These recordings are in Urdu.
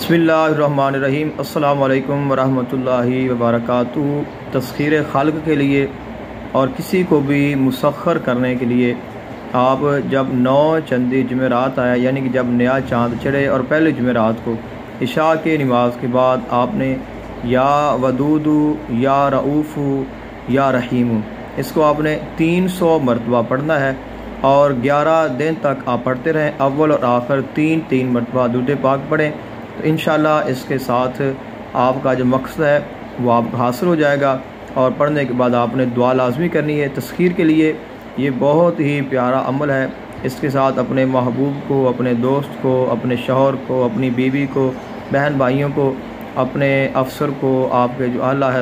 بسم اللہ الرحمن الرحیم۔ السلام علیکم ورحمۃ اللہ وبرکاتہ۔ تسخیر خلق کے لیے اور کسی کو بھی مسخر کرنے کے لیے آپ جب 9 چندی جمعرات آیا یعنی کہ جب نیا چاند چڑھے اور پہلے جمعرات کو عشاء کی نماز کے بعد آپ نے یا ودود یا رؤوف یا رحیم اس کو آپ نے 300 مرتبہ پڑھنا ہے اور 11 دن تک آپ پڑھتے رہیں۔ اول اور آخر 3 مرتبہ درود پاک پڑھیں تو انشاءاللہ اس کے ساتھ آپ کا جو مقصد ہے وہ آپ کو حاصل ہو جائے گا۔ اور پڑھنے کے بعد آپ نے دعا لازمی کرنی ہے تسخیر کے لیے۔ یہ بہت ہی پیارا عمل ہے۔ اس کے ساتھ اپنے محبوب کو، اپنے دوست کو، اپنے شوہر کو، اپنی بیوی کو، بہن بھائیوں کو، اپنے افسر کو، آپ کے جو اعلیٰ ہے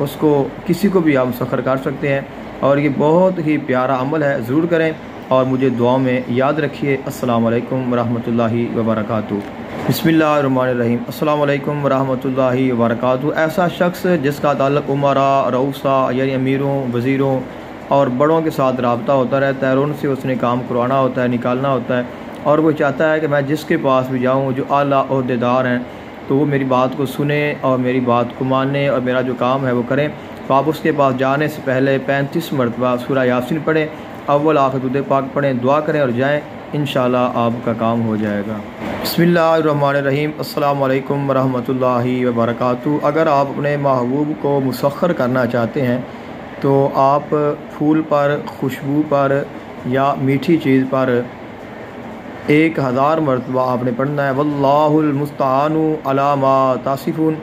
اس کو، کسی کو بھی آپ مسخر کر سکتے ہیں اور یہ بہت ہی پیارا عمل ہے، ضرور کریں اور مجھے دعاؤں میں یاد رکھیے۔ السلام علیکم ورحمۃ اللہ وبرکاتہ۔ بسم اللہ الرحمن الرحیم۔ السلام علیکم ورحمۃ اللہ وبرکاتہ۔ ایسا شخص جس کا تعلق عمراء، رؤسا یعنی امیروں، وزیروں اور بڑوں کے ساتھ رابطہ ہوتا رہتا ہے اور ان سے اس نے کام کروانا ہوتا ہے، نکالنا ہوتا ہے، اور وہ چاہتا ہے کہ میں جس کے پاس بھی جاؤں جو اعلیٰ عہدیدار ہیں تو وہ میری بات کو سنیں اور میری بات کو مانیں اور میرا جو کام ہے وہ کریں، تو آپ اس کے پاس جانے سے پہلے 35 مرتبہ سورہ یاسین پڑھیں، اول آخر درود پاک پڑھیں، دعا کریں اور جائیں، انشاءاللہ آپ کا کام ہو جائے گا۔ بسم اللہ الرحمن الرحیم۔ السلام علیکم ورحمۃ اللہ وبرکاتہ۔ اگر آپ اپنے محبوب کو مسخر کرنا چاہتے ہیں تو آپ پھول پر، خوشبو پر یا میٹھی چیز پر 1000 مرتبہ آپ نے پڑھنا ہے۔ واللہ المستعان علی ما تصفون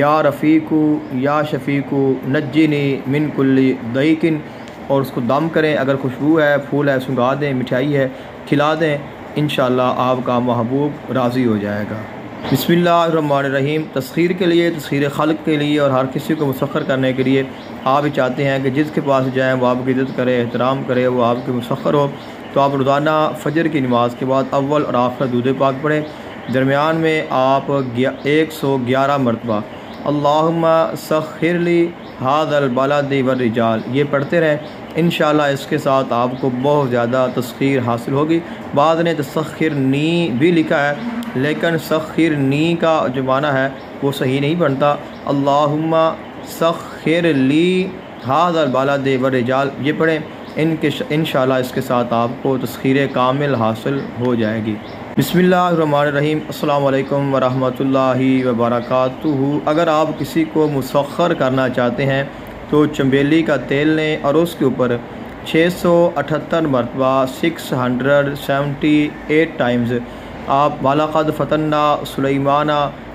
یا رفیق یا شفیق نجنی من کل ضیق، اور اس کو دم کریں۔ اگر خوشبو ہے، پھول ہے، سنگا دیں، مٹھائی ہے، کھلا دیں، انشاءاللہ آپ کا محبوب راضی ہو جائے گا۔ بسم اللہ الرحمن الرحیم۔ تسخیر کے لیے، تسخیر خلق کے لیے اور ہر کسی کو مسخر کرنے کے لیے آپ چاہتے ہیں کہ جس کے پاس جائیں وہ آپ کی عزت کرے، احترام کرے، وہ آپ کے مسخر ہو، تو آپ روزانہ فجر کی نماز کے بعد اول اور آخر درود پاک پڑھیں۔ درمیان میں آپ 111 مرتبہ اللہم سخر لی ھذا البلد والرجال یہ پڑھتے رہیں، انشاءاللہ اس کے ساتھ آپ کو بہت زیادہ تسخیر حاصل ہوگی۔ بعض نے تسخرنی بھی لکھا ہے لیکن سخرنی کا جو معنی ہے وہ صحیح نہیں بنتا۔ اللہم سخر لی ھذا البلد والرجال یہ پڑھیں، انشاءاللہ اس کے ساتھ آپ کو تسخیر کامل حاصل ہو جائے گی۔ بسم اللہ الرحمن الرحیم۔ السلام علیکم ورحمۃ اللہ وبرکاتہ۔ اگر آپ کسی کو مسخر کرنا چاہتے ہیں تو چنبیلی کا تیل لیں اور اس کے اوپر 678 مرتبہ 678 ٹائمز آپ وَلَقَدْ فَتَنَّا سُلَيْمَانَ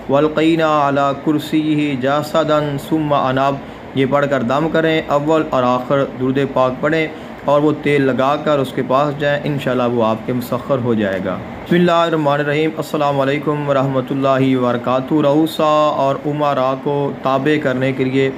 وَأَلْقَيْنَا عَلَى كُرْسِيِّهِ جَسَدًا ثُمَّ أَنَابَ یہ پڑھ کر دم کریں، اول اور آخر درود پاک پڑھیں اور وہ تیل لگا کر اس کے پاس جائیں، انشاءاللہ وہ آپ کے مسخر ہو جائے گا۔ بسم اللہ الرحمن الرحیم۔ السلام علیکم ورحمۃ اللہ وبرکاتہ۔ رؤسا اور عمراء کو تابع کرنے کے لیے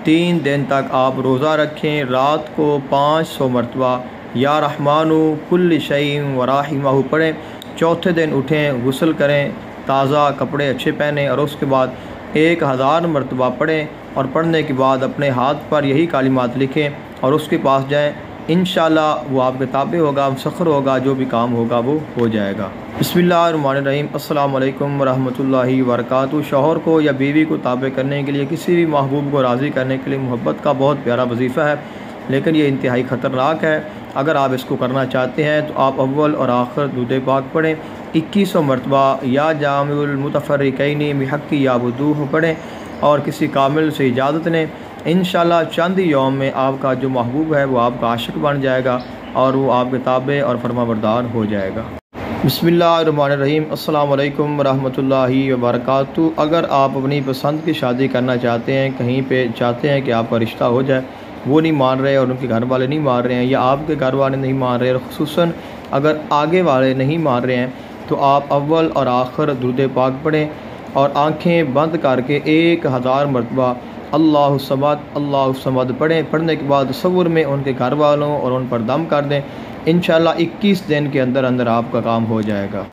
3 دن تک آپ روزہ رکھیں، رات کو 500 مرتبہ یا رحمٰن کل شیء ورحمہ پڑھیں، چوتھے دن اٹھیں، غسل کریں، تازہ کپڑے اچھے پہنیں اور اس کے بعد 1000 مرتبہ پڑھیں، اور پڑھنے کے بعد اپنے ہاتھ پر یہی کلمات لکھیں اور اس کے پاس جائیں، انشاءاللہ وہ آپ کے تابع ہوگا، مسخر ہوگا، جو بھی کام ہوگا وہ ہو جائے گا۔ بسم اللہ الرحمن الرحیم۔ السلام علیکم ورحمۃ اللہ وبرکاتہ۔ شوہر کو یا بیوی کو تابع کرنے کے لیے، کسی بھی محبوب کو راضی کرنے کے لیے محبت کا بہت پیارا وظیفہ ہے لیکن یہ انتہائی خطرناک ہے۔ اگر آپ اس کو کرنا چاہتے ہیں تو آپ اول اور آخر درود پاک پڑھیں، 2100 مرتبہ یا جامع المتفرقین بحق یعبدوہ پڑھیں اور کسی کامل سے اجازت لیں، انشاءاللہ چند یوم میں آپ کا جو محبوب ہے وہ آپ کا عاشق بن جائے گا اور وہ آپ کے تابع اور فرما بردار ہو جائے گا۔ بسم اللہ الرحمن الرحیم۔ السلام علیکم ورحمۃ اللہ وبرکاتہ۔ اگر آپ اپنی پسند کی شادی کرنا چاہتے ہیں، کہیں پہ چاہتے ہیں کہ آپ کا رشتہ ہو جائے، وہ نہیں مان رہے اور ان کے گھر والے نہیں مان رہے ہیں یا آپ کے گھر والے نہیں مان رہے، اور خصوصاً اگر آگے والے نہیں مان رہے ہیں تو آپ اول اور آخر درود پاک پڑھیں اور آنکھیں بند کر کے 1000 مرتبہ اللہ الصمد پڑھیں۔ پڑھنے کے بعد تصور میں ان کے گھر والوں اور ان پر دم کر دیں، انشاءاللہ 21 دن کے اندر آپ کا کام ہو جائے گا۔